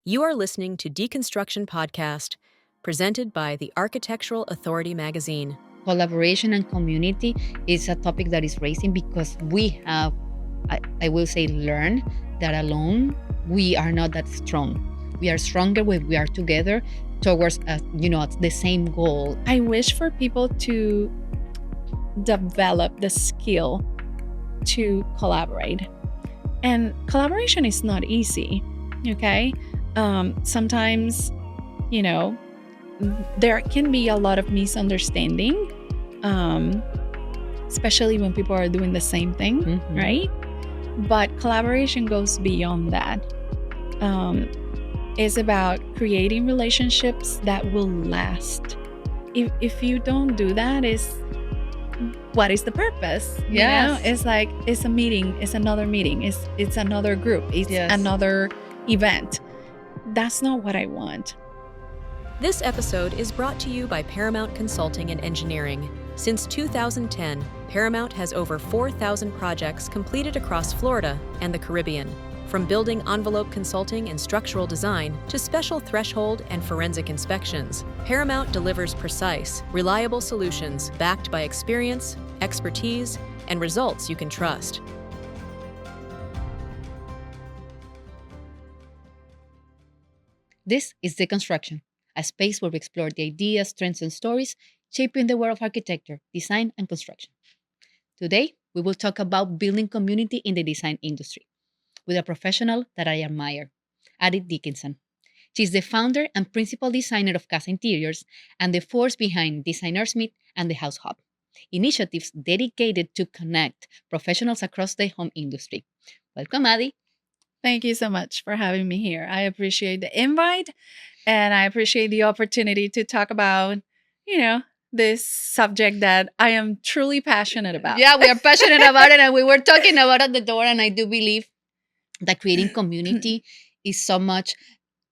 You are listening to Deconstruction Podcast, presented by the Architectural Authority magazine. Collaboration and community is a topic that is raising because we have, I will say, learned that alone we are not that strong. We are stronger when we are together towards, the same goal. I wish for people to develop the skill to collaborate. And collaboration is not easy, okay? Sometimes, there can be a lot of misunderstanding, especially when people are doing the same thing, right? But collaboration goes beyond that. It's about creating relationships that will last. If you don't do that, what is the purpose? Yes. It's like, it's a meeting, it's another meeting, it's another group, it's another event. That's not what I want. This episode is brought to you by Paramount Consulting and Engineering. Since 2010, Paramount has over 4,000 projects completed across Florida and the Caribbean. From building envelope consulting and structural design to special threshold and forensic inspections, Paramount delivers precise, reliable solutions backed by experience, expertise, and results you can trust. This is Deconstruction, a space where we explore the ideas, trends, and stories shaping the world of architecture, design, and construction. Today, we will talk about building community in the design industry with a professional that I admire, Ady Dickinson. She's the founder and principal designer of CASA Interiors and the force behind Designers Meet and the House Hub, initiatives dedicated to connect professionals across the home industry. Welcome, Ady. Thank you so much for having me here. I appreciate the invite and I appreciate the opportunity to talk about, this subject that I am truly passionate about. Yeah, we are passionate about it and we were talking about it at the door, and I do believe that creating community is so much,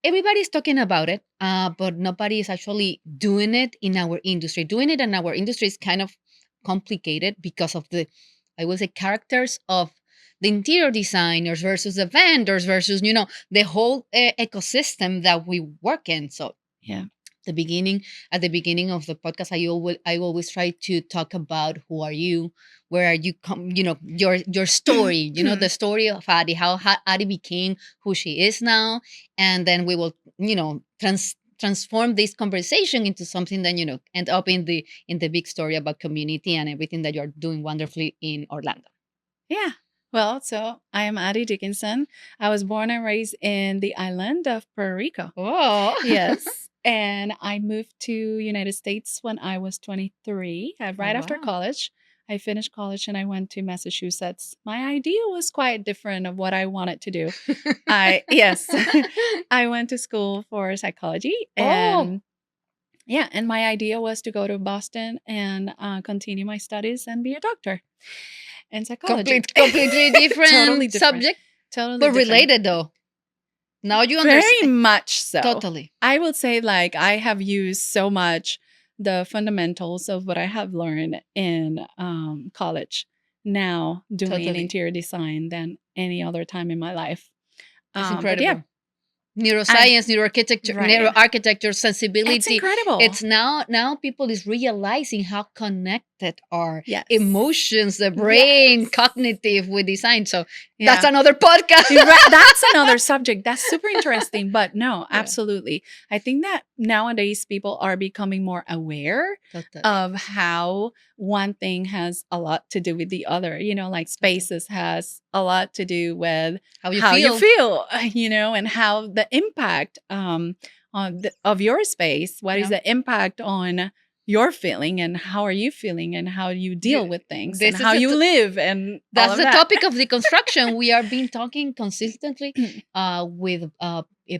everybody's talking about it, but nobody is actually doing it in our industry. Doing it in our industry is kind of complicated because of I will say, characters of the interior designers versus the vendors versus, the whole ecosystem that we work in. So yeah. At the beginning of the podcast, I always try to talk about who are you, where are you your story, the story of Ady, how Ady became who she is now, and then we will transform this conversation into something that end up in the big story about community and everything that you're doing wonderfully in Orlando. Yeah. Well, so I am Ady Dickinson. I was born and raised in the island of Puerto Rico. Oh, Yes. And I moved to United States when I was 23, right after college. I finished college and I went to Massachusetts. My idea was quite different of what I wanted to do. I went to school for psychology. And and my idea was to go to Boston and continue my studies and be a doctor in psychology. Completely different, Totally different subject, totally but different. related though. Now you understand. Very much so. Totally. I would say I have used so much the fundamentals of what I have learned in college now doing interior design than any other time in my life. It's incredible. Yeah. Neuroarchitecture, sensibility. It's incredible. It's now people is realizing how connected are emotions, the brain, cognitive with design. So that's another podcast. That's another subject. That's super interesting. But no, absolutely. I think that nowadays people are becoming more aware of how one thing has a lot to do with the other. Like spaces has a lot to do with how you feel, and how the impact of your space. What is the impact on your feeling and how are you feeling and how you deal with things and how you live, and that's the topic of deconstruction. We are being talking consistently with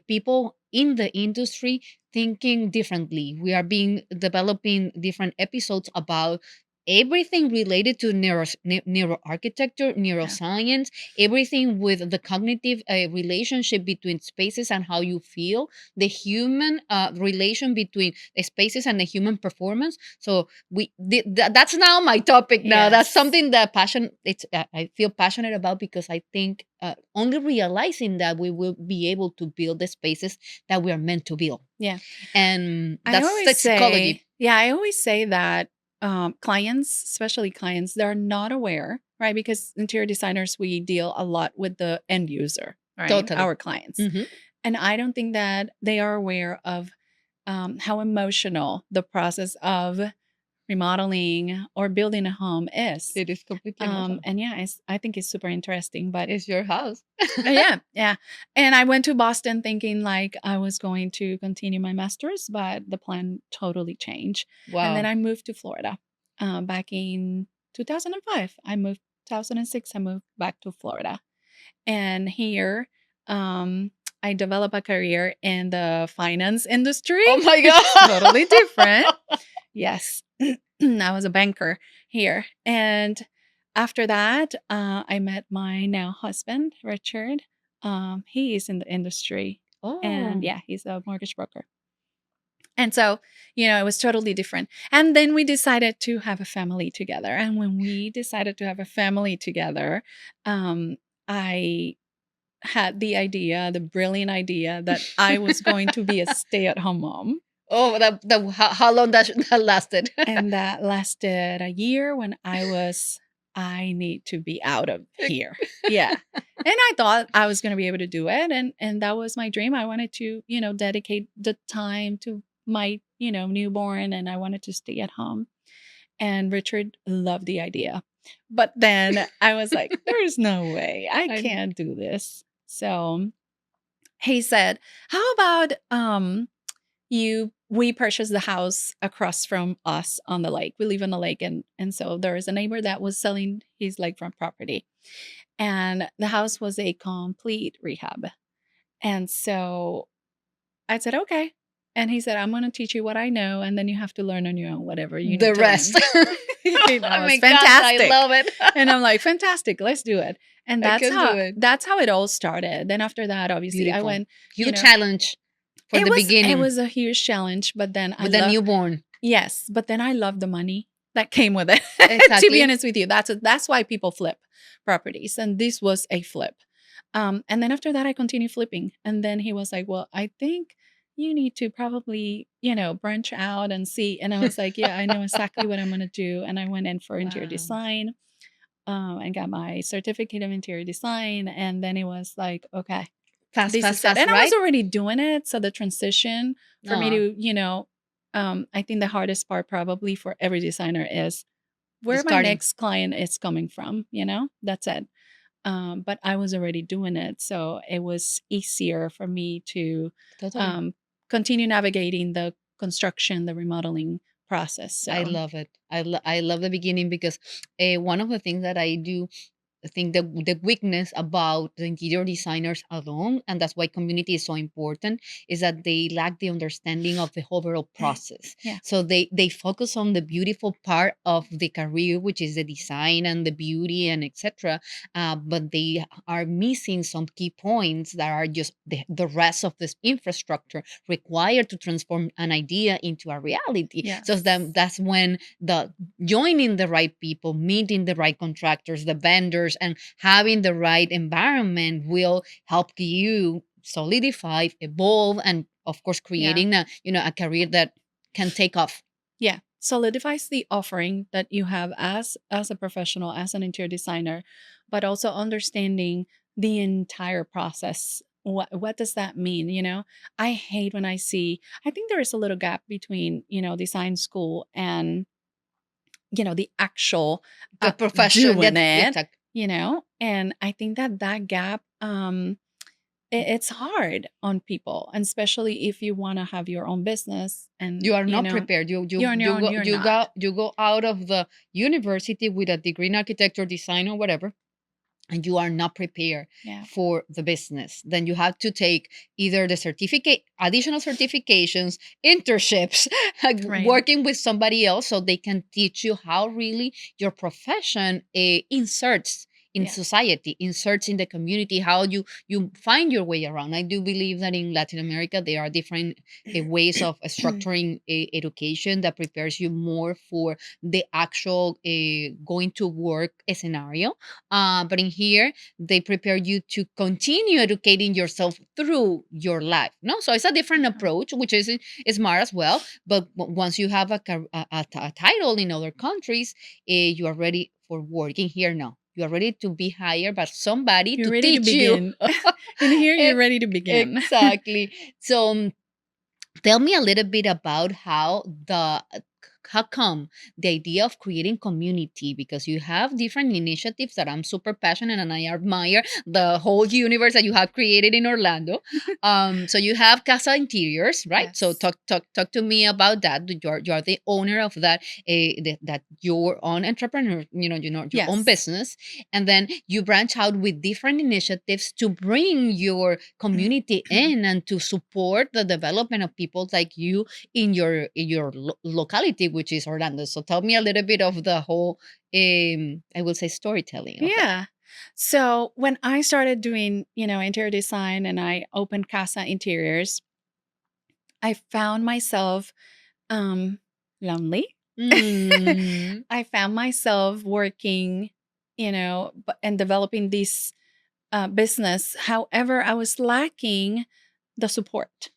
people in the industry thinking differently. We are developing different episodes about everything related to neuroarchitecture, neuroscience, everything with the cognitive relationship between spaces and how you feel, the human relation between the spaces and the human performance. So that's now my topic. Now that's Yes. something that I feel passionate about, because I think only realizing that we will be able to build the spaces that we are meant to build. Yeah. And I that's always psychology. I always say that clients, especially clients, they're not aware, right? Because interior designers, we deal a lot with the end user, right? Totally. Our clients. And I don't think that they are aware of how emotional the process of remodeling or building a home is. It is completely emotional. And yeah, I think it's super interesting. But It's your house. yeah. And I went to Boston thinking like I was going to continue my master's, but the plan totally changed. Wow. And then I moved to Florida back in 2005. 2006, I moved back to Florida. And here, I developed a career in the finance industry. Oh my God. Totally different. Yes. I was a banker here. And after that, I met my now husband, Richard. He is in the industry. Oh. And yeah, he's a mortgage broker. And so, it was totally different. And then we decided to have a family together. And when we decided to have a family together, I had the brilliant idea that I was going to be a stay-at-home mom. Oh, how long that lasted? And that lasted a year when I need to be out of here. Yeah. And I thought I was going to be able to do it. And that was my dream. I wanted to, dedicate the time to my, newborn, and I wanted to stay at home. And Richard loved the idea. But then I was like, there's no way I can't do this. So he said, how about we purchased the house across from us on the lake. We live on the lake, and so there is a neighbor that was selling his lakefront property. And the house was a complete rehab. And so I said, okay. And he said, I'm going to teach you what I know, and then you have to learn on your own whatever you need the to rest. learn. It Oh was my fantastic. God, I love it. And I'm like, fantastic, let's do it. And that's how it all started. Then after that, obviously, Beautiful. I went. Huge challenge for the beginning. It was a huge challenge, but then with the newborn. Yes, but then I love the money that came with it. Exactly. To be honest with you, that's why people flip properties, and this was a flip. And then after that, I continued flipping. And then he was like, "Well, I think you need to probably, branch out and see." And I was like, "Yeah, I know exactly what I'm going to do." And I went in for interior design, and got my certificate of interior design. And then it was like, okay, fast, and right? I was already doing it. So the transition for me to, I think the hardest part probably for every designer is where my next client is coming from, that's it. But I was already doing it. So it was easier for me to continue navigating the construction, the remodeling process. So. I love it. I love the beginning, because one of the things that I do, I think the weakness about the interior designers alone, and that's why community is so important, is that they lack the understanding of the overall process. Yeah. So they focus on the beautiful part of the career, which is the design and the beauty and etc. But they are missing some key points that are just the rest of this infrastructure required to transform an idea into a reality. Yes. So that's when the joining the right people, meeting the right contractors, the vendors, and having the right environment will help you solidify, evolve, and of course creating a career that can take off. Yeah, solidifies the offering that you have as a professional, as an interior designer, but also understanding the entire process. What does that mean? I hate when I think there is a little gap between design school and the actual the profession doing it. And I think that gap, it's hard on people, and especially if you want to have your own business and you are not prepared. You go out of the university with a degree in architecture, design, or whatever, and you are not prepared Yeah. for the business, then you have to take either the additional certifications, internships, Right. working with somebody else so they can teach you how really your profession inserts in Yeah. society, inserts in the community, how you find your way around. I do believe that in Latin America there are different ways of structuring education that prepares you more for the actual going to work scenario. But in here, they prepare you to continue educating yourself through your life. No, so it's a different approach, which is smart as well. But once you have a title in other countries, you are ready for working here. No, you are ready to be hired by somebody You're to ready to teach you. begin. In here, you're ready to begin. Exactly. So tell me a little bit about how come the idea of creating community, because you have different initiatives that I'm super passionate and I admire the whole universe that you have created in Orlando. So you have CASA Interiors, right? So Yes. talk to me about that. You're the owner of that that your own entrepreneur, your own Yes. business, and then you branch out with different initiatives to bring your community in and to support the development of people like you in your locality, which is Orlando. So tell me a little bit of the whole, I will say, storytelling of that. Yeah. So when I started doing, interior design and I opened Casa Interiors, I found myself lonely. Mm. I found myself working, and developing this business. However, I was lacking the support.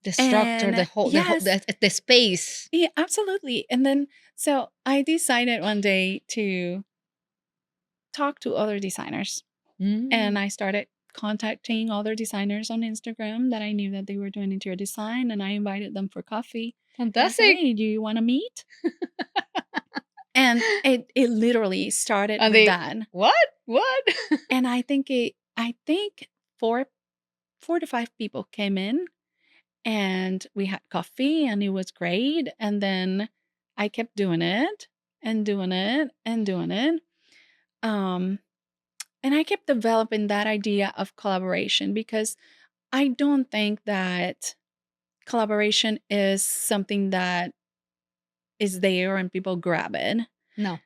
The structure, And yes, the space. yeah, absolutely. And then so I decided one day to talk to other designers. And Mm. I started contacting other designers on Instagram that I knew that they were doing interior design, and I invited them for coffee. And I said, Fantastic. "Hey, do you want to meet?" And it literally started And with they, that. what? And I think four to five people came in, and we had coffee, and it was great. And then I kept doing it and doing it and doing it. Um, and I kept developing that idea of collaboration, because I don't think that collaboration is something that is there and people grab it. No.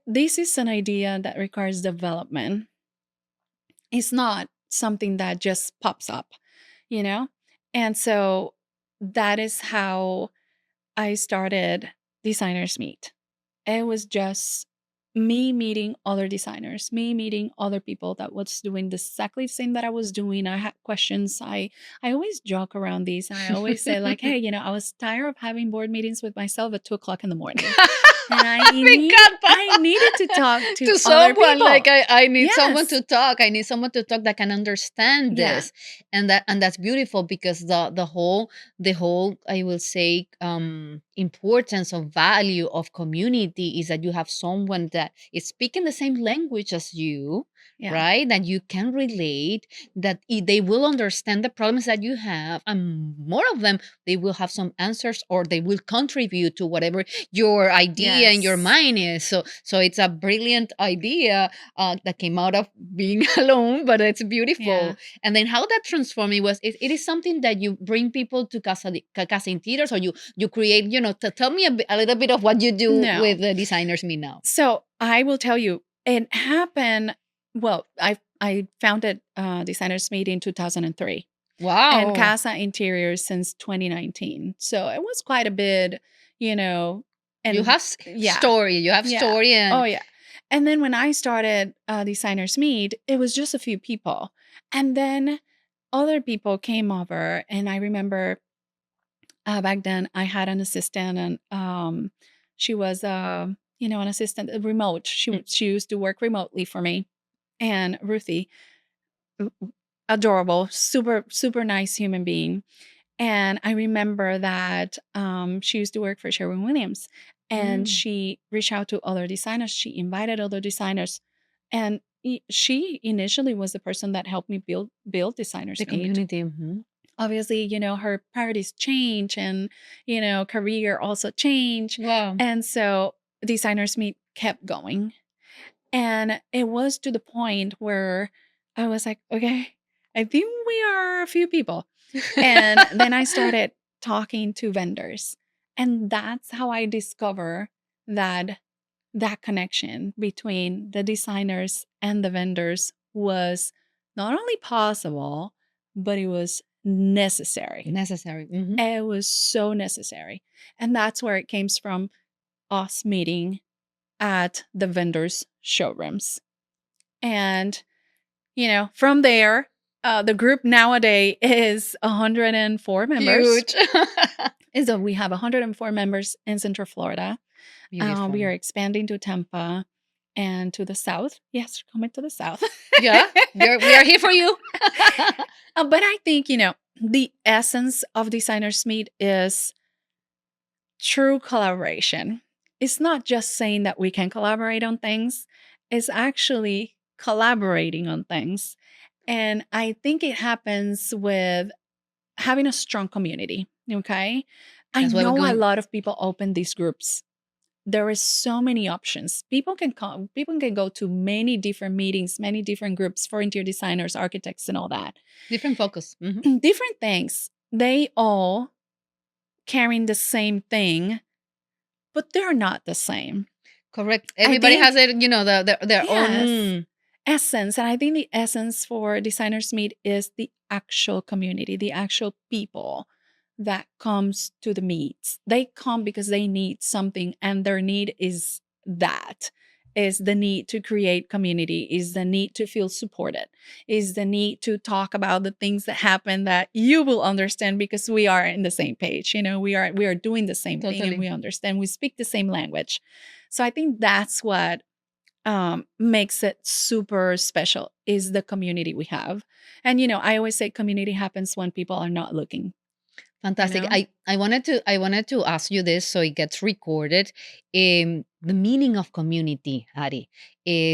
This is an idea that requires development. It's not something that just pops up, you know? And so that is how I started Designers Meet. It was just me meeting other designers, me meeting other people that was doing exactly the same that I was doing. I had questions. I always joke around these. I always say like, hey, I was tired of having board meetings with myself at 2 o'clock in the morning. And I needed to talk to other someone. people. Like I need someone Yes. to talk. I need someone to talk that can understand Yeah. this. And that's beautiful, because the whole I will say importance of value of community is that you have someone that is speaking the same language as you, Yeah. right? That you can relate, that they will understand the problems that you have, and more of them, they will have some answers, or they will contribute to whatever your idea in your Yes. mind is. So it's a brilliant idea that came out of being alone, but it's beautiful. Yeah. And then how that transformed it is something that you bring people to Casa Interiors, or you create, tell me a little bit of what you do No. with the Designers Me now. So I will tell you, it happened. Well, I founded Designers Meet in 2003. Wow. And Casa Interiors since 2019. So it was quite a bit, And you have story. You have story. And oh yeah. And then when I started Designers Meet, it was just a few people, and then other people came over. And I remember back then I had an assistant, and she was an assistant remote. She used to work remotely for me, and Ruthie, adorable, super super nice human being. And I remember that she used to work for Sherwin-Williams, and she reached out to other designers. She invited other designers, and she initially was the person that helped me build Designers the Meet. community. Obviously, her priorities change, and career also change. Wow. And so Designers Meet kept going. And it was to the point where I was like, okay, I think we are a few people. And then I started talking to vendors. And that's how I discover that that connection between the designers and the vendors was not only possible, but it was necessary. Necessary. It was so necessary. And that's where it came from, us meeting at the vendors' showrooms. And, from there, the group nowadays is 104 members. Huge. So we have 104 members in Central Florida. We are expanding to Tampa and to the south. Yes, coming to the south. Yeah, we are here for you. But I think, the essence of Designers Meet is true collaboration. It's not just saying that we can collaborate on things, it's actually collaborating on things. And I think it happens with having a strong community. Okay. That's I know a lot of people open these groups. There is so many options. People can go to many different meetings, many different groups for interior designers, architects, and all that. Different focus. Different things. They all carrying the same thing, but they're not the same. Correct. Everybody has it, their Yes. own essence. And I think the essence for Designers Meet is the actual community, the actual people that comes to the meets. They come because they need something, and their need is the need to create community, is the need to feel supported, is the need to talk about the things that happen that you will understand because we are in the same page. We are doing the same thing, and we understand, we speak the same language. So I think that's what makes it super special, is the community we have. And I always say community happens when people are not looking. Fantastic. I wanted to ask you this so it gets recorded. The meaning of community, Ady.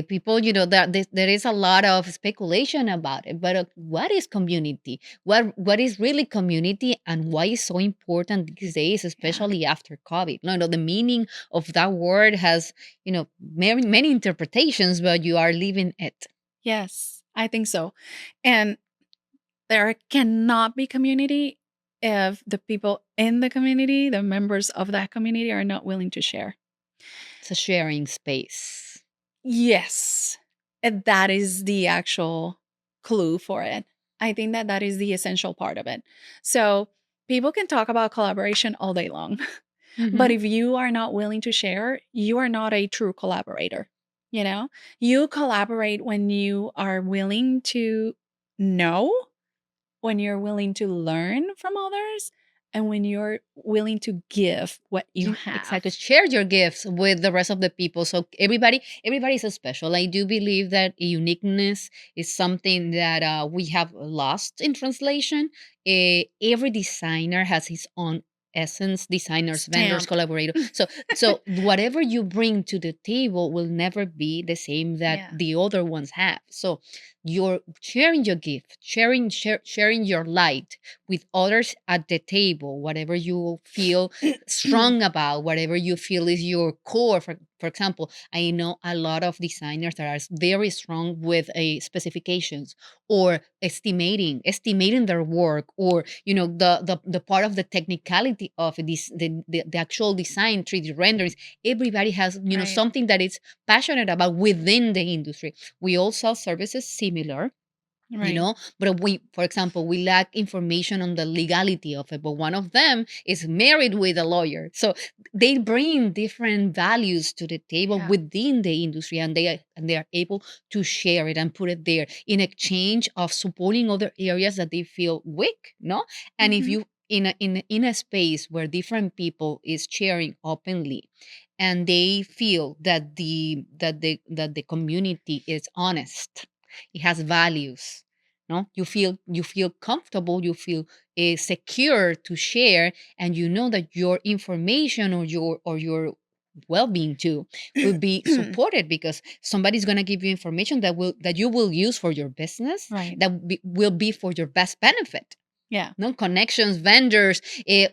People, that there is a lot of speculation about it, but what is community? What is really community, and why is so important these days, especially after COVID? No, the meaning of that word has, many interpretations, but you are living it. Yes, I think so. And there cannot be community if the people in the community, the members of that community, are not willing to share. It's a sharing space. Yes. And that is the actual clue for it. I think that is the essential part of it. So people can talk about collaboration all day long, but if you are not willing to share, you are not a true collaborator. You collaborate when you are willing to know, when you're willing to learn from others, and when you're willing to give what you have. Exactly. Share your gifts with the rest of the people. So everybody is special. I do believe that uniqueness is something that we have lost in translation. Every designer has his own essence, designers, vendors, collaborators. So whatever you bring to the table will never be the same that the other ones have. So you're sharing your gift, sharing your light with others at the table, whatever you feel strong about, whatever you feel is your core. For example, I know a lot of designers that are very strong with specifications or estimating their work, or the part of the technicality of this, the actual design, 3D renderings. Everybody has something that is passionate about within the industry. We all sell services similar. Right. But for example, we lack information on the legality of it. But one of them is married with a lawyer. So they bring different values to the table within the industry, and they are able to share it and put it there in exchange of supporting other areas that they feel weak, no? And if you in a space where different people is sharing openly, and they feel that the community is honest, it has values, no, you feel comfortable, you feel secure to share, and you know that your information or your well-being too will be supported, because somebody's going to give you information that you will use for your business, Right. that will be for your best benefit. Yeah. No, connections, vendors,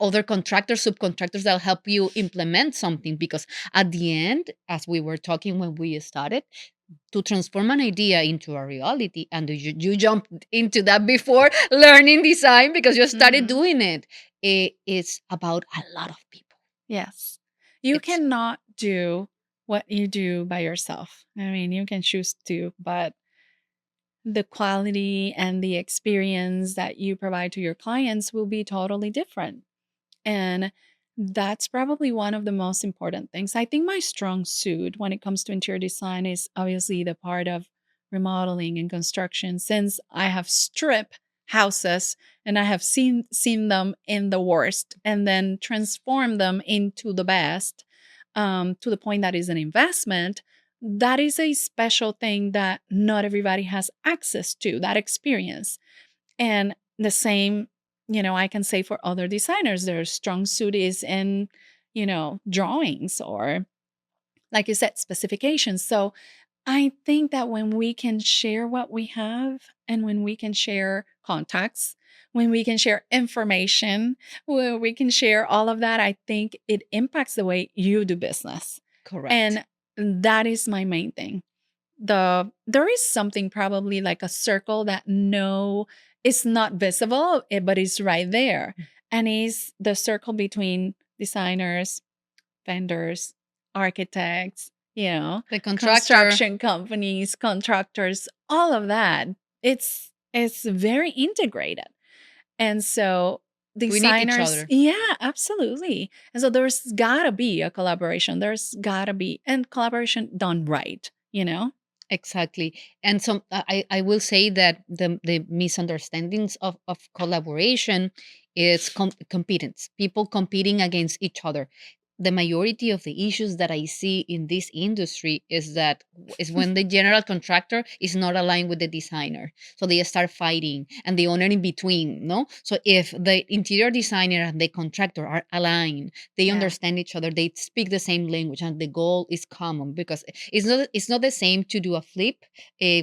other contractors, subcontractors that will help you implement something. Because at the end, as we were talking when we started, to transform an idea into a reality, and you jumped into that before learning design because you started Mhm. doing it. It's about a lot of people. Yes. You It's cannot do what you do by yourself. I mean, you can choose to, but the quality and the experience that you provide to your clients will be totally different. And that's probably one of the most important things. I think my strong suit when it comes to interior design is obviously the part of remodeling and construction, since I have stripped houses and I have seen them in the worst and then transform them into the best, to the point that is an investment. That is a special thing that not everybody has access to, that experience. And the same, I can say for other designers, their strong suit is in, drawings or, like you said, specifications. So I think that when we can share what we have and when we can share contacts, when we can share information, when we can share all of that, I think it impacts the way you do business. correct. And that is my main thing. There is something probably like a circle that no, it's not visible, but it's right there. And is the circle between designers, vendors, architects, The contractor. construction companies, contractors, all of that. It's very integrated. And so We need each designers, other. yeah, absolutely. And so there's gotta be a collaboration. There's gotta be, and collaboration done right. Exactly. And so I will say that the misunderstandings of collaboration is competence, people competing against each other. The majority of the issues that I see in this industry is when the general contractor is not aligned with the designer. So they start fighting and the owner in between, no? So if the interior designer and the contractor are aligned, they Yeah. understand each other, they speak the same language, and the goal is common, because it's not the same to do a flip,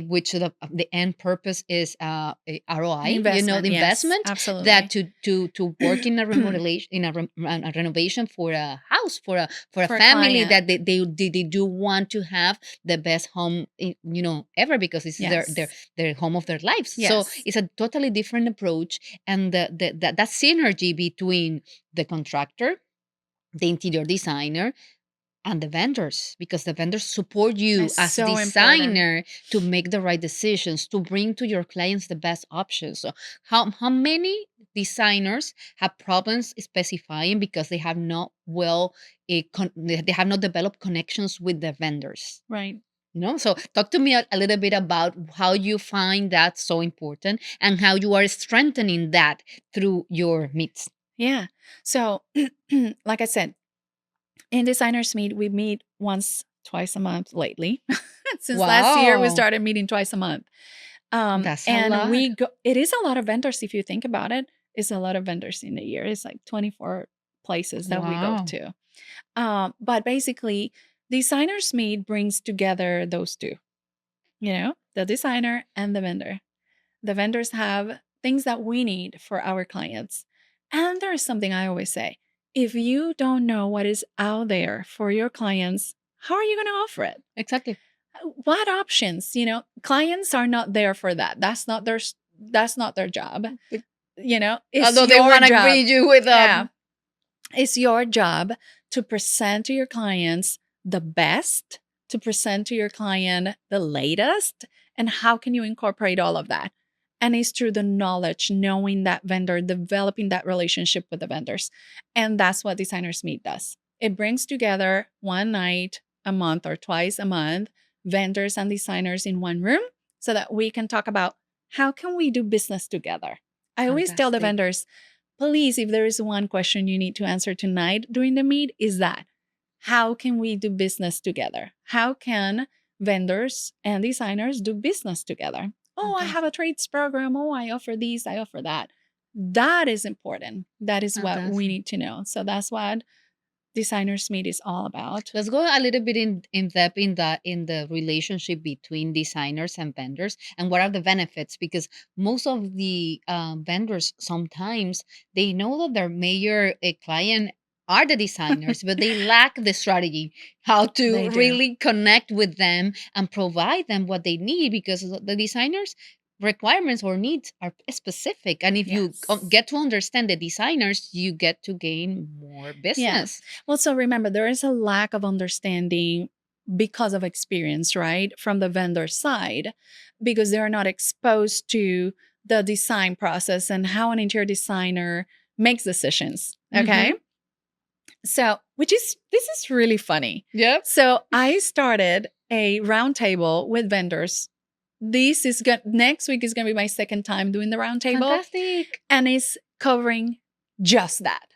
which the end purpose is a An ROI, investment. the Yes, investment, that absolutely. to work in a remodelation, in a renovation for a house, for a For a family client. that they do want to have the best home, ever, because it's their their Yes. their home of their lives. So Yes. it's a totally different approach, and that synergy between the contractor, the interior designer, and the vendors, because the vendors support you It's as so important. designer to make the right decisions, to bring to your clients the best options. So how many designers have problems specifying because they have not they have not developed connections with the vendors. Right. So talk to me a little bit about how you find that so important, and how you are strengthening that through your meets. Yeah. So, like I said, in Designers Meet, we meet once, twice a month lately. Since last year, we Wow, started meeting twice a month. that's a And lot. it is a lot of vendors if you think about it. It's a lot of vendors in a year. It's like 24 places that we go Wow. to. But basically, Designers Meet brings together those two, the designer and the vendor. The vendors have things that we need for our clients. And there is something I always say: if you don't know what is out there for your clients, how are you going to offer it? Exactly. What options? Clients are not there for that. That's not their job. It's Although they your want to job. greet you with Yeah. It's your job to present to your clients the best, to present to your client the latest, and how can you incorporate all of that? And it's through the knowledge, knowing that vendor, developing that relationship with the vendors. And that's what Designers Meet does. It brings together one night a month or twice a month, vendors and designers in one room, so that we can talk about how can we do business together. I always tell the fantastic. vendors, please, if there is one question you need to answer tonight during the meet, is that how can we do business together? How can vendors and designers do business together? Oh, I have a Fantastic. trades program. Oh, I offer these, I offer that. That is important. That is what we Fantastic. need to know. So that's what Designers Meet is all about. Let's go a little bit in depth in the relationship between designers and vendors, and what are the benefits, because most of the vendors, sometimes they know that their major client are the designers, but they lack the strategy, how to They do. really connect with them and provide them what they need, because the designers' requirements or needs are specific. And if you Yes. get to understand the designers, you get to gain more Yeah. business. Well, so remember, there is a lack of understanding because of experience, right? From the vendor side, because they're not exposed to the design process and how an interior designer makes decisions. Okay. Mhm. So, this is really funny. Yep. So, I started a roundtable with vendors. Next week is going to be my second time doing the roundtable, Fantastic. and it's covering just that.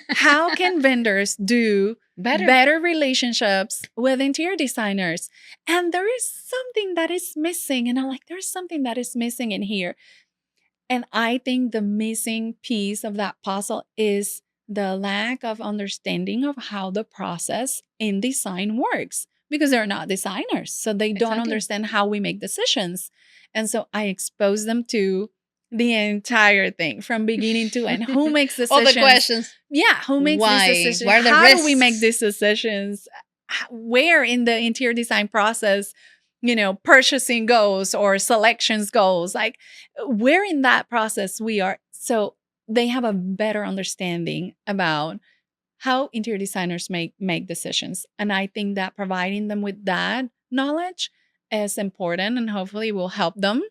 How can vendors do better relationships with interior designers? And there is something that is missing. And I'm like, there's something that is missing in here. And I think the missing piece of that puzzle is the lack of understanding of how the process in design works, because they're not designers. So they don't Exactly. understand how we make decisions. And so I expose them to the entire thing from beginning to end. Who makes All decisions? the questions. Yeah, who makes Why? these decisions? What are the How do we make risks? these decisions? Where in the interior design process, purchasing goes or selections goes? Like, where in that process we are. So they have a better understanding about how interior designers make decisions. And I think that providing them with that knowledge is important and hopefully will help them.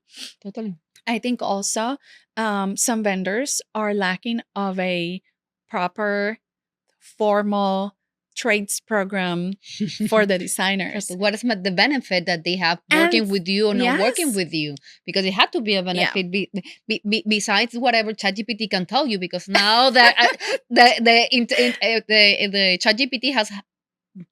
Totally. I think also some vendors are lacking of a proper formal trades program for the designers. What is the benefit that they have And working with you or not working yes. with you? Because it had to be a benefit besides whatever ChatGPT can tell you. Because now that the ChatGPT has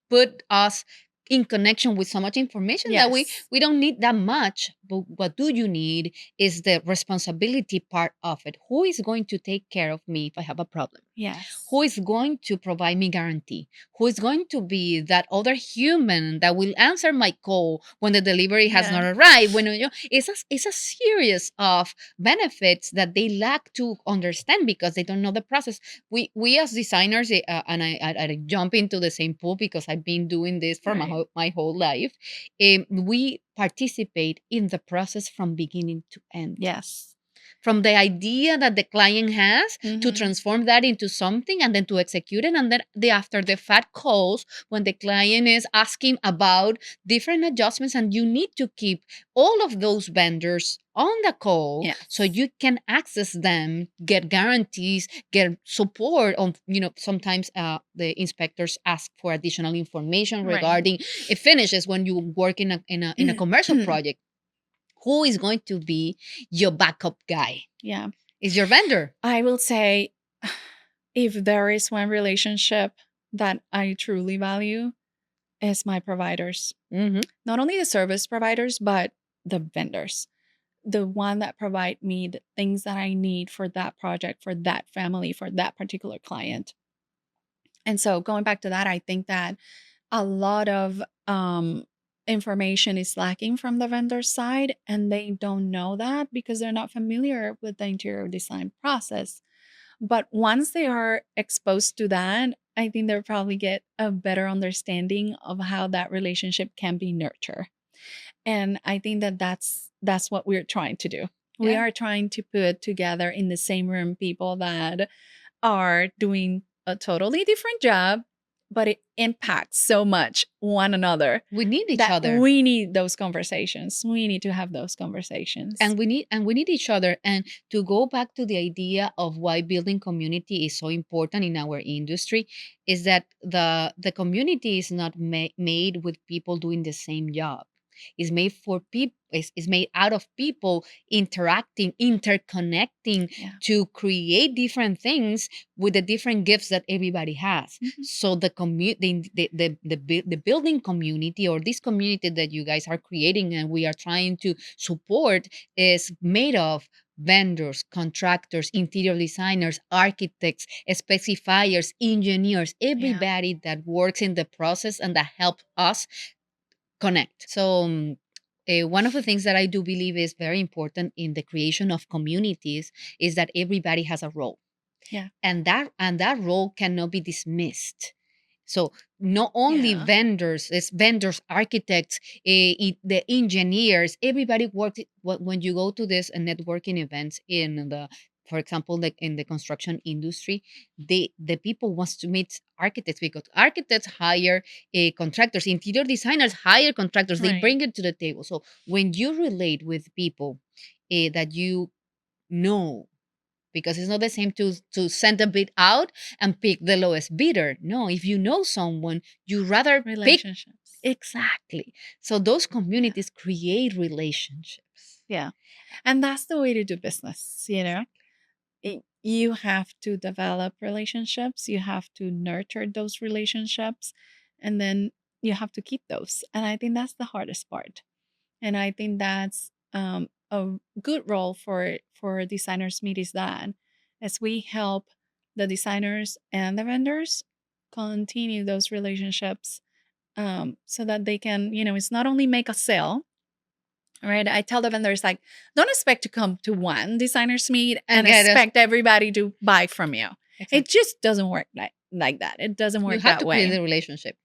put us in connection with so much information that we Yes. don't need that much. But what do you need is the responsibility part of it. Who is going to take care of me if I have a problem? Yes. Who is going to provide me guarantee? Who is going to be that other human that will answer my call when the delivery has not arrived? When it's a series of benefits that they lack to understand because they don't know the process. We as designers, and I jump into the same pool because I've been doing this for my whole life. We participate in the process from beginning to end. Yes. From the idea that the client has to Mhm. transform that into something and then to execute it. And then after the fact calls when the client is asking about different adjustments, and you need to keep all of those vendors on the call so you can access them, get guarantees, get support on, sometimes the inspectors ask for additional information regarding it finishes when you work in a commercial project. Who is going to be your backup guy? Yeah. Is your vendor. I will say, if there is one relationship that I truly value, is my providers. Mm-hmm. Not only the service providers, but the vendors. The one that provide me the things that I need for that project, for that family, for that particular client. And so going back to that, I think that a lot of information is lacking from the vendor side, and they don't know that because they're not familiar with the interior design process. But once they are exposed to that, I think they'll probably get a better understanding of how that relationship can be nurtured. And I think that that's what we're trying to do. We are trying to put together in the same room people that are doing a totally different job, but it impacts so much one another. We need each that other. We need those conversations. We need to have those conversations. And we need each other. And to go back to the idea of why building community is so important in our industry, is that the community is not made with people doing the same job. It's made for people. Is made out of people interacting, interconnecting to create different things with the different gifts that everybody has. So the building community, or this community that you guys are creating and we are trying to support, is made of vendors, contractors, interior designers, architects, specifiers, engineers, everybody that works in the process and that help us connect. So one of the things that I do believe is very important in the creation of communities is that everybody has a role. Yeah. And that role cannot be dismissed. So not only Yeah. vendors, it's vendors, architects, the engineers, everybody works. When you go to this networking events in the, for example, like in the construction industry, the people wants to meet architects because architects hire contractors, interior designers hire contractors. They Right. bring it to the table. So when you relate with people that you know, because it's not the same to send a bid out and pick the lowest bidder. No, if you know someone, you rather pick Relationships. exactly. So those Yeah. communities create relationships. Yeah. And that's the way to do business, you know? You have to develop relationships, you have to nurture those relationships, and then you have to keep those. And I think that's the hardest part. And I think that's a good role for designers meet is that as we help the designers and the vendors continue those relationships, so that they can, it's not only make a sale. Right. I tell the vendors, like, don't expect to come to one designers meet And and get us expect everybody to buy from you. It exactly. just doesn't work like that. It doesn't You work have that to create way. the relationship.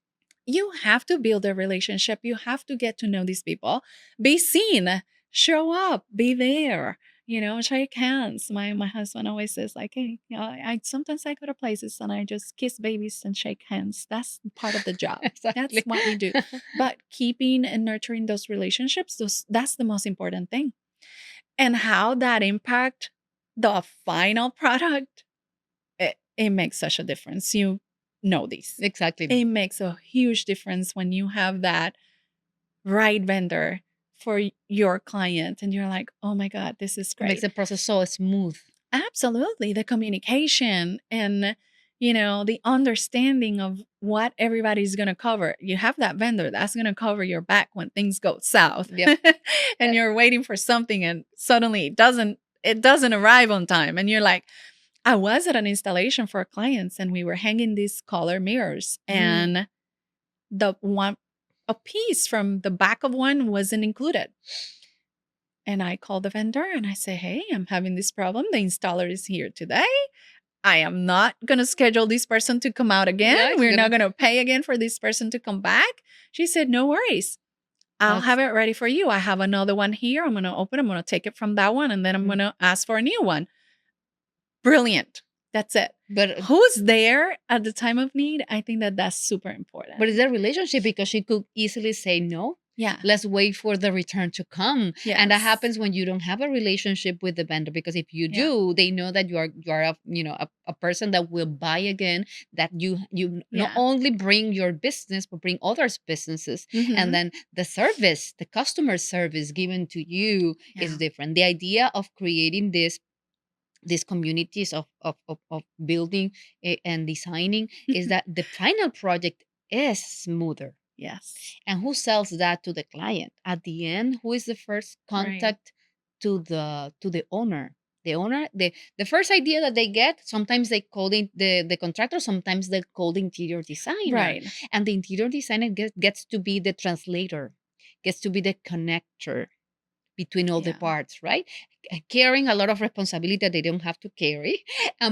You have to build a relationship. You have to get to know these people, be seen, show up, be there, shake hands. My husband always says, like, hey, I sometimes I go to places and I just kiss babies and shake hands. That's part of the job. That's Exactly. what you do. But keeping and nurturing those relationships, that's the most important thing. And how that impact the final product, it makes such a difference. You know this. Exactly. It makes a huge difference when you have that right vendor for your client and you're like, oh my God, this is It makes great. the process so smooth. Absolutely. The communication and the understanding of what everybody's going to cover. You have that vendor that's going to cover your back when things go south. Yep. And you're waiting for something and suddenly it doesn't arrive on time and you're like, I was at an installation for clients and we were hanging these color mirrors and the one a piece from the back of one wasn't included. And I call the vendor and I say, hey, I'm having this problem. The installer is here today. I am not going to schedule this person to come out again. Yeah, We're not going to pay again for this person to come back. She said, no worries. I'll have it ready for you. I have another one here. I'm going to open. I'm going to take it from that one. And then I'm going to ask for a new one. Brilliant. That's it. But who's there at the time of need? I think that's super important. But it's a relationship because she could easily say no. Yeah. Let's wait for the return to come. Yes. And that happens when you don't have a relationship with the vendor, because if you do, they know that you are a person that will buy again, that you not only bring your business, but bring others' businesses. And then the service, the customer service given to you is different. The idea of creating these communities of building and designing is that the final project is smoother. Yes. And who sells that to the client? At the end, who is the first contact to the owner? The owner, the first idea that they get, sometimes they call the contractor, sometimes they call the interior designer. Right. And the interior designer gets to be the translator, gets to be the connector between all the parts, right? Carrying a lot of responsibility that they don't have to carry,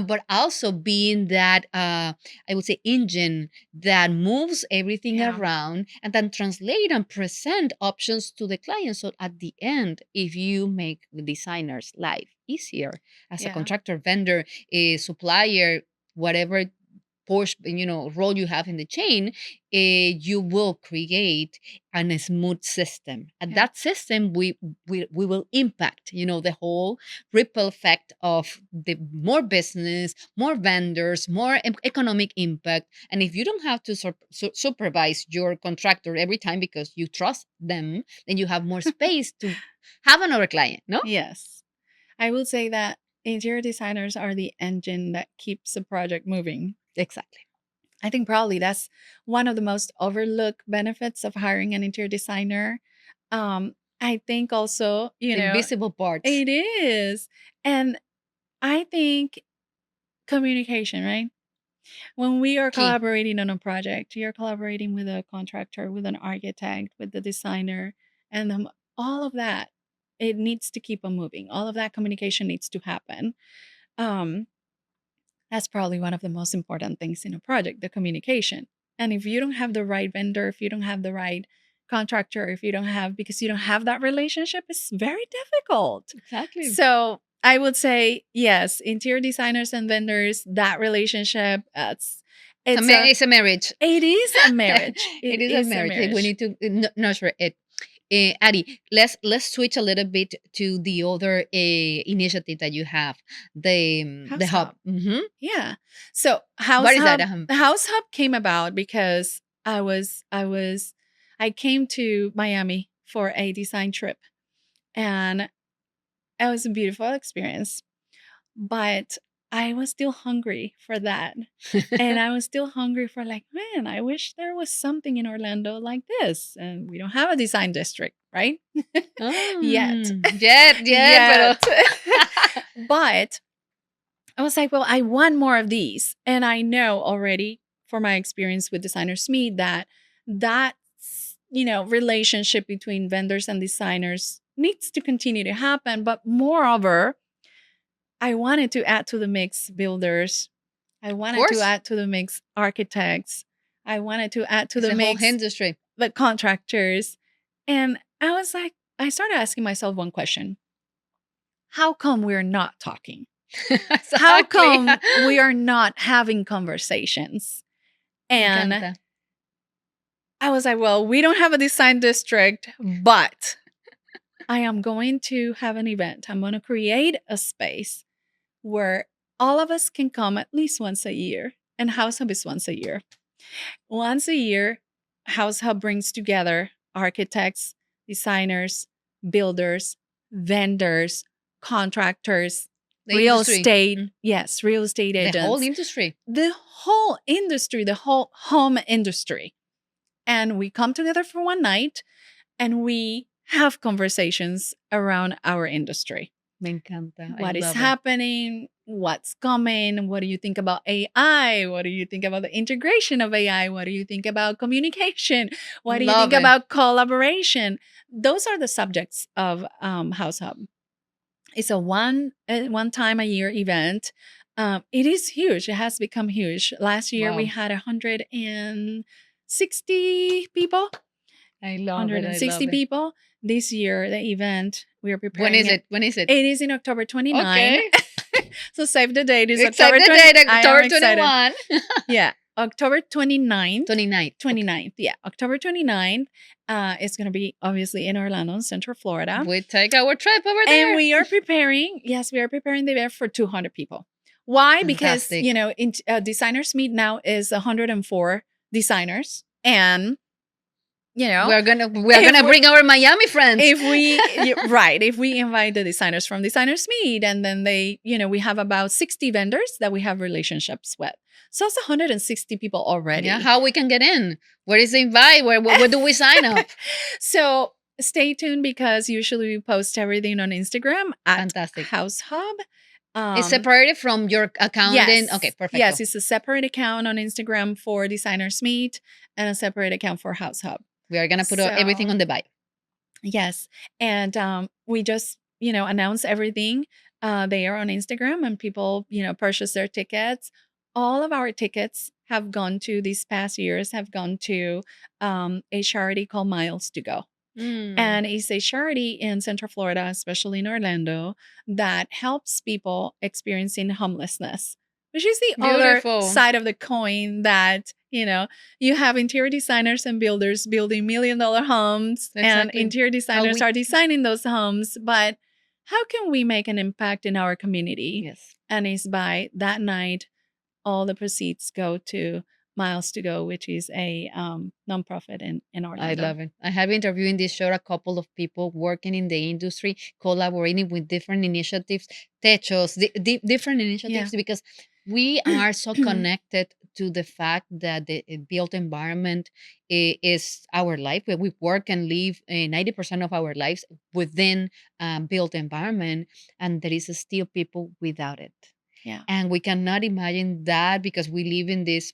but also being that I would say engine that moves everything around and then translate and present options to the client. So at the end, if you make the designer's life easier as a contractor, vendor, a supplier, whatever role you have in the chain, you will create a smooth system. And that system, we will impact, the whole ripple effect of the more business, more vendors, more economic impact. And if you don't have to supervise your contractor every time because you trust them, then you have more space to have another client, no? Yes. I will say that interior designers are the engine that keeps a project moving. Exactly. I think probably that's one of the most overlooked benefits of hiring an interior designer. I think also, the invisible parts. It is. And I think communication, right? When we are collaborating on a project, you're collaborating with a contractor, with an architect, with the designer, and all of that, it needs to keep on moving. All of that communication needs to happen. Um, That's probably one of the most important things in a project, the communication. And if you don't have the right vendor, if you don't have the right contractor, if you don't have, because you don't have that relationship, it's very difficult. Exactly. So I would say, yes, interior designers and vendors, that relationship, it's a marriage. It is a marriage. It is a marriage. We need to nurture it. Ady, let's switch a little bit to the other initiative that you have, the hub. Mm-hmm. Yeah. So What is that? House Hub came about because I came to Miami for a design trip, and it was a beautiful experience. But I was still hungry for that. And I was still hungry for, like, man, I wish there was something in Orlando like this. And we don't have a design district, right? Yet. Yet. But I was like, well, I want more of these. And I know already for my experience with Designers Meet that relationship between vendors and designers needs to continue to happen. But moreover, I wanted to add to the mix builders. I wanted to add to the mix architects. I wanted to add to the mix whole industry, the contractors. And I was like, I started asking myself one question. How come we're not talking? Exactly. How come we are not having conversations? And I was like, well, we don't have a design district, but I am going to have an event. I'm going to create a space where all of us can come at least once a year. And House Hub is once a year. Once a year, House Hub brings together architects, designers, builders, vendors, contractors, real estate. Mm-hmm. Yes, real estate agents. The whole industry. The whole home industry. And we come together for one night and we have conversations around our industry. Me encanta. What is happening? What's coming? What do you think about AI? What do you think about the integration of AI? What do you think about communication? What do you think about collaboration? Those are the subjects of House Hub. It's a one time a year event. It is huge. It has become huge. Last year we had 160 people. I love 160 people. This year, the event, we are preparing. When is it? It is in October 29. Okay. So save the date. It's October 29. October 21. Yeah. October 29th. 29th. Yeah. October 29th. It's going to be obviously in Orlando, Central Florida. We take our trip over there. And we are preparing the event for 200 people. Why? Fantastic. Because, in Designers Meet now is 104 designers. And we're gonna bring our Miami friends. If we invite the designers from Designers Meet, and then we have about 60 vendors that we have relationships with. So it's 160 people already. Yeah, how we can get in? Where is the invite? Where do we sign up? So stay tuned, because usually we post everything on Instagram at Fantastic. House Hub. It's separated from your account. Yes. Okay, perfect. Yes, it's a separate account on Instagram for Designers Meet and a separate account for House Hub. We are going to put everything on the bio. Yes. And we just, announce everything there on Instagram, and people, purchase their tickets. All of our tickets have gone to, these past years, have gone to a charity called Miles to Go. And it's a charity in Central Florida, especially in Orlando, that helps people experiencing homelessness, which is the other side of the coin, that you have interior designers and builders building $1 million homes. Exactly. And interior designers are designing those homes. But how can we make an impact in our community? Yes. And it's by that night, all the proceeds go to Miles to Go, which is a nonprofit in Orlando. I love it. I have interviewed in this show a couple of people working in the industry, collaborating with different initiatives, techos, different initiatives, because we are so connected to the fact that the built environment is our life. We work and live 90% of our lives within built environment, and there is still people without it. Yeah. And we cannot imagine that, because we live in this,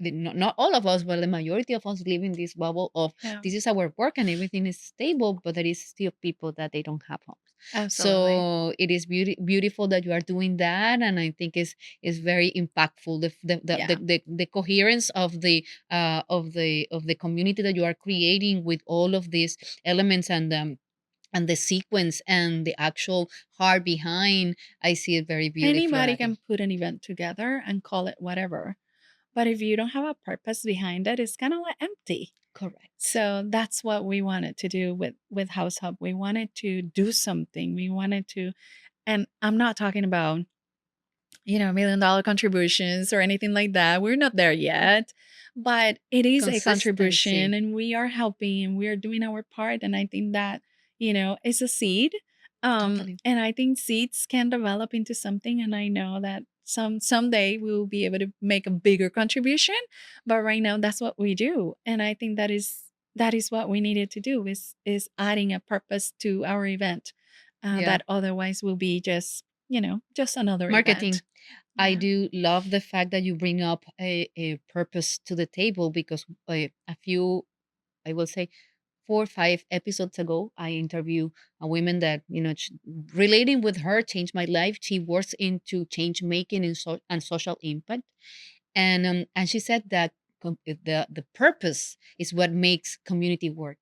not all of us, but the majority of us live in this bubble of this is our work and everything is stable, but there is still people that they don't have homes. Absolutely. So it is beautiful that you are doing that, and I think is very impactful. Yeah. The coherence of the community that you are creating with all of these elements and the sequence and the actual heart behind. I see it very beautiful, Anybody Ady. can put an event together and call it whatever. But if you don't have a purpose behind it, it's kind of like empty. Correct. So that's what we wanted to do with House Hub. We wanted to do something. We wanted to, and I'm not talking about, $1 million contributions or anything like that. We're not there yet, but it is a contribution Consistency. and we are helping and we are doing our part. And I think that, it's a seed. Totally. And I think seeds can develop into something. And I know that someday we will be able to make a bigger contribution. But right now that's what we do. And I think that is what we needed to do is adding a purpose to our event Yeah. that otherwise will be just another Marketing. event. I Yeah. do love the fact that you bring up a purpose to the table because a few, I will say, 4 or 5 episodes ago, I interviewed a woman that, relating with her changed my life. She works into change making and social impact. And she said that the purpose is what makes community work.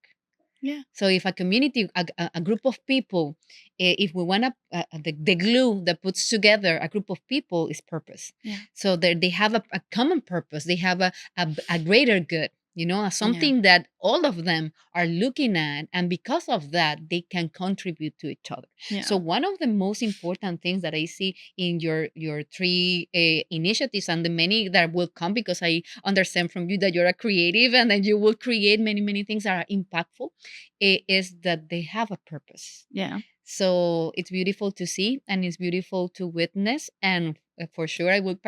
Yeah. So if a community, a group of people, if we want to, the glue that puts together a group of people is purpose. Yeah. So they have a common purpose. They have a greater good, something that all of them are looking at. And because of that, they can contribute to each other. Yeah. So one of the most important things that I see in your three initiatives and the many that will come, because I understand from you that you're a creative and that you will create many, many things that are impactful, is that they have a purpose. Yeah. So it's beautiful to see and it's beautiful to witness. And for sure, I will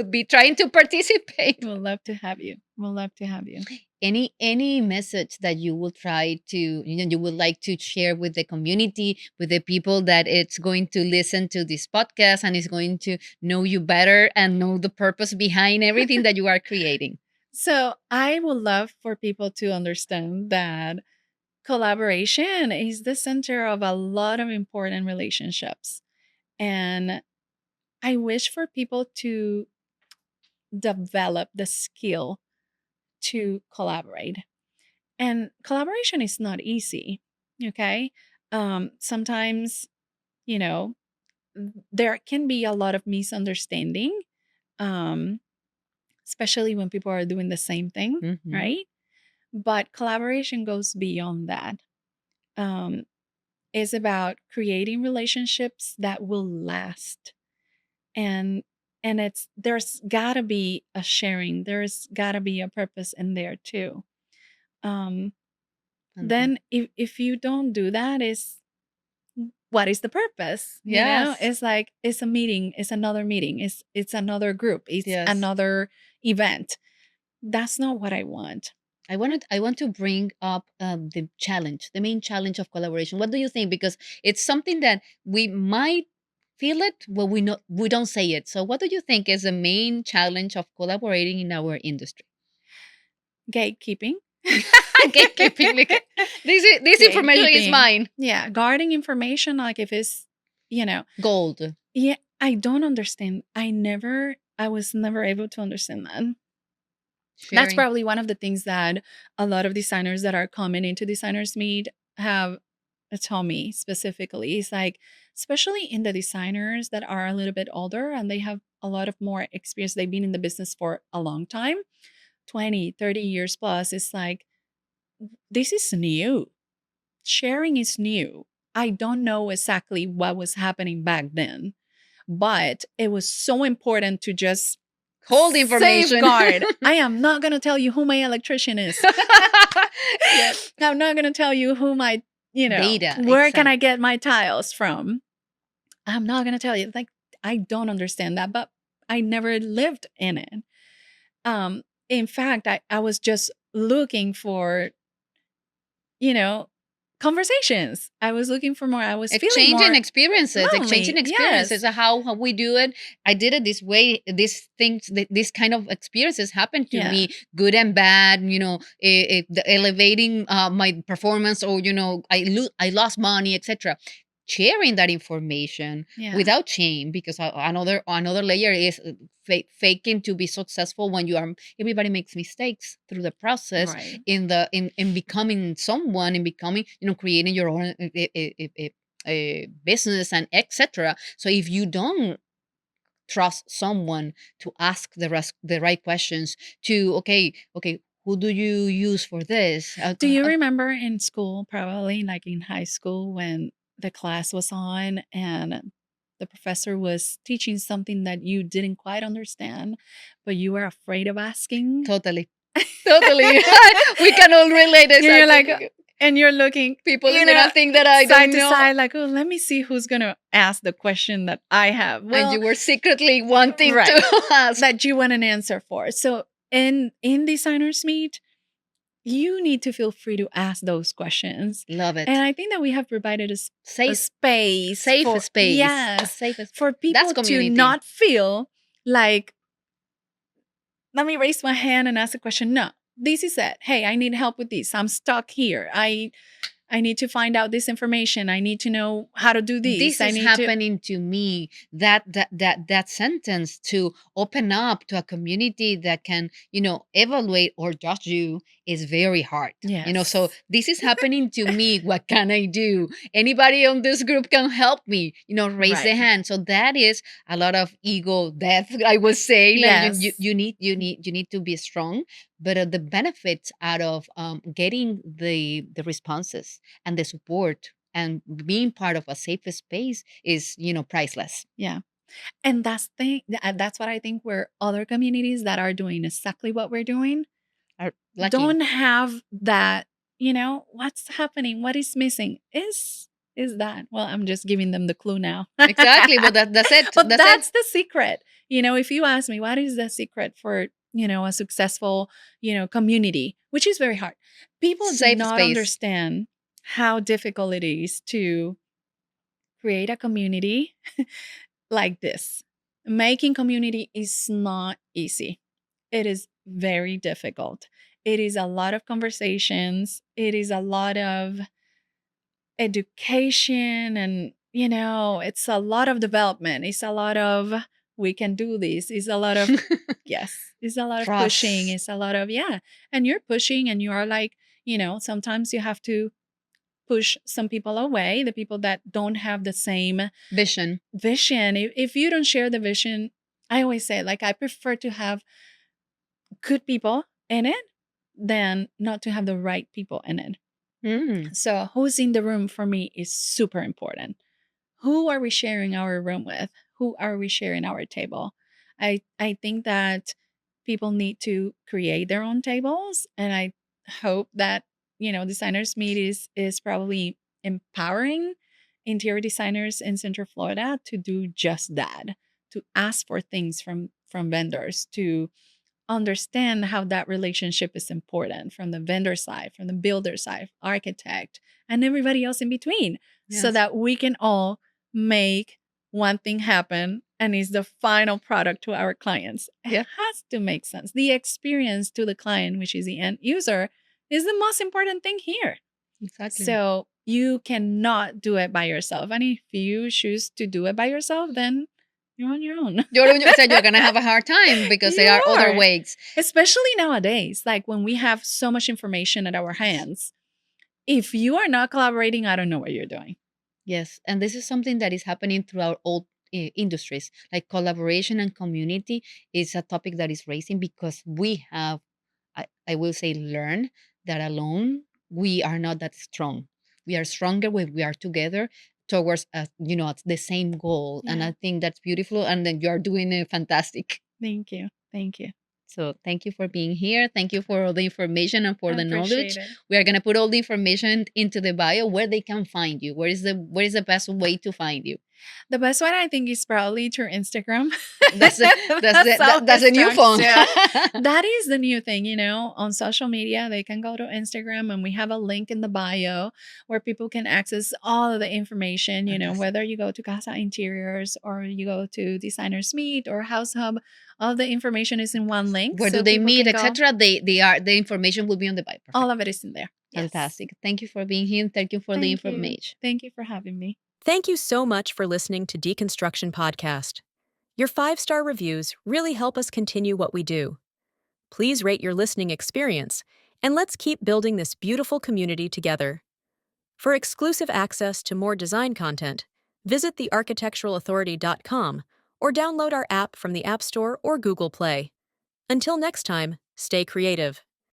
be trying to participate. We'll love to have you. We'll love to have you. Any message that you will try to, you would like to share with the community, with the people that it's going to listen to this podcast and is going to know you better and know the purpose behind everything that you are creating? So I would love for people to understand that collaboration is the center of a lot of important relationships. And I wish for people to develop the skill to collaborate. And collaboration is not easy. Okay. Sometimes, you know, there can be a lot of misunderstanding, um, especially when people are doing the same thing, Mhm. right? But collaboration goes beyond that. It's about creating relationships that will last, and there's gotta be a sharing. There's gotta be a purpose in there too. Um, then if you don't do that, is what is the purpose? Yes. It's like it's a meeting, it's another meeting, it's another group, it's Yes. another event. That's not what I want. I want to bring up the main challenge of collaboration. What do you think? Because it's something that we might feel it, but we don't say it. So what do you think is the main challenge of collaborating in our industry? Gatekeeping. Gatekeeping. Like, this information is Gatekeeping. mine. Yeah, guarding information, like if it's, Gold. yeah, I don't understand. I was never able to understand that. That's Sharing. probably one of the things that a lot of designers that are coming into Designers Meet have told me specifically. It's like, especially in the designers that are a little bit older and they have a lot of more experience, they've been in the business for a long time, 20, 30 years plus. It's like, this is new. Sharing is new. I don't know exactly what was happening back then, but it was so important to just Hold information. Safeguard. I am not going to tell you who my electrician is. Yes. I'm not going to tell you who my, Data. Where can I get my tiles from? I'm not going to tell you. Like, I don't understand that, but I never lived in it. In fact, I was just looking for, conversations. I was looking for more. I was feeling more experiences, lonely. exchanging experiences. Yes. How we do it. I did it this way. These things, this kind of experiences happened to me, good and bad. The elevating my performance, or I lost money, etc. sharing that information Yeah. without shame, because another layer is faking to be successful when everybody makes mistakes through the process Right. in becoming someone, in becoming, creating your own business and etc. So if you don't trust someone to ask the right questions, to okay, who do you use for this? Do you remember in school, probably like in high school, when the class was on and the professor was teaching something that you didn't quite understand, but you were afraid of asking? Totally. We can all relate this. You're like, and you're looking, people is gonna think that I side don't to know. side, like, oh, let me see who's gonna ask the question that I have. Well, and you were secretly wanting right, to ask. that you want an answer for. So in Designers Meet, you need to feel free to ask those questions. Love it. And I think that we have provided a Safe space. space. Yes. For people That's to community. not feel like, let me raise my hand and ask a question. No, this is it. Hey, I need help with this. I'm stuck here. I need to find out this information. I need to know how to do this. This is happening to me. That sentence, to open up to a community that can, evaluate or judge you, is very hard. Yes. So this is happening to me. What can I do? Anybody on this group can help me. Raise the Right. hand. So that is a lot of ego death, I would say. Like, Yes. you need to be strong. But the benefits out of getting the responses and the support and being part of a safe space is, priceless. Yeah. And that's what I think, where other communities that are doing exactly what we're doing Are lucky. don't have that, what's happening, what is missing is that. Well, I'm just giving them the clue now. Exactly. But that's it. But that's it. the secret. If you ask me, what is the secret for, a successful, community, which is very hard. People do Safe not space. understand how difficult it is to create a community like this. Making community is not easy. It is very difficult. It is a lot of conversations. It is a lot of education, and it's a lot of development. It's a lot of, we can do this. It's a lot of yes. It's a lot of Trust. pushing. It's a lot of and you're pushing, and you are like, sometimes you have to push some people away, the people that don't have the same vision. If you don't share the vision, I always say, like, I prefer to have good people in it than not to have the right people in it. So who's in the room for me is super important. Who are we sharing our room with? Who are we sharing our table? I think that people need to create their own tables, and I hope that Designers Meet is probably empowering interior designers in Central Florida to do just that, to ask for things from vendors, to understand how that relationship is important from the vendor side, from the builder side, architect, and everybody else in between, so that we can all make one thing happen, and is the final product to our clients. It has to make sense. The experience to the client, which is the end user, is the most important thing here. Exactly. So you cannot do it by yourself. And if you choose to do it by yourself, then you're on your own. You're going to have a hard time, because there are other ways. Especially nowadays, like when we have so much information at our hands. If you are not collaborating, I don't know what you're doing. Yes. And this is something that is happening throughout all industries. Like, collaboration and community is a topic that is raising, because we have, I will say, learned that alone we are not that strong. We are stronger when we are together towards the same goal. And I think that's beautiful, and then you are doing it fantastic. Thank you. So thank you for being here. Thank you for all the information and for the knowledge. It. We are going to put all the information into the bio, where they can find you. Where is the best way to find you? The best one, I think, is probably through Instagram. That's a new phone. That is the new thing, on social media. They can go to Instagram, and we have a link in the bio where people can access all of the information, whether you go to CASA Interiors or you go to Designers Meet or House Hub. All the information is in one link. Where do they meet, etc.? The information will be on the bio. Perfect. All of it is in there. Fantastic. Thank you for being here. Thank you for the information. Thank you for having me. Thank you so much for listening to Deconstruction Podcast. Your 5-star reviews really help us continue what we do. Please rate your listening experience, and let's keep building this beautiful community together. For exclusive access to more design content, visit thearchitecturalauthority.com or download our app from the App Store or Google Play. Until next time, stay creative.